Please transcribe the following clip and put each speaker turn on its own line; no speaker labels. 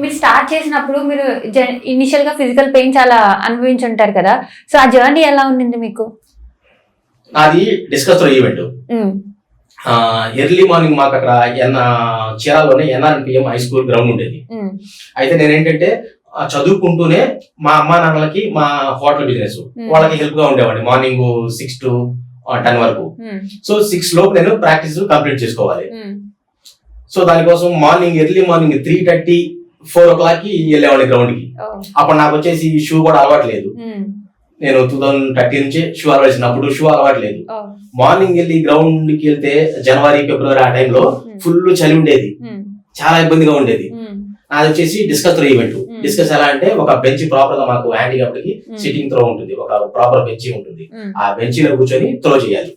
మీరు స్టార్ట్ చేసినప్పుడు మీరు ఇనిషియల్ గా ఫిజికల్ పెయిన్ చాలా అనుభవించి ఉంటారు కదా, సో ఆ జర్నీ ఎలా ఉండింది మీకు?
నాది discus throw event. Early morning మాకు అక్కడ చీరాల్లోనే NRPM హై స్కూల్ గ్రౌండ్ ఉండేది. అయితే నేనేంటంటే చదువుకుంటూనే మా అమ్మా నాన్నలకి మా హోటల్ బిజినెస్ వాళ్ళకి హెల్ప్ గా ఉండేవాడిని. మార్నింగ్ 6 to 10 వరకు. సో 6 లోపు నేను ప్రాక్టీస్ కంప్లీట్ చేసుకోవాలి. సో దానికోసం ఎర్లీ మార్నింగ్ 3:30, 4 o'clock వెళ్ళేవాడిని గ్రౌండ్ కి. అప్పుడు నాకు వచ్చేసి షూ కూడా అలవాట్లేదు. నేను 2013 నుంచి షూ అలవాటు షూ అలవాట్లేదు. మార్నింగ్ వెళ్ళి గ్రౌండ్ కి వెళ్తే జనవరి, ఫిబ్రవరి ఆ టైంలో ఫుల్ చలి ఉండేది, చాలా ఇబ్బందిగా ఉండేది. అది వచ్చేసి డిస్కస్ త్రో ఈవెంట్. డిస్కస్ ఎలా అంటే ఒక బెంచ్ ప్రాపర్ గా మాకు హ్యాండిక్యాప్డ్ కి సిట్టింగ్ త్రో ఉంటుంది, ఒక ప్రాపర్ బెంచ్ ఉంటుంది. ఆ బెంచ్ లో కూర్చొని త్రో చేయాలి.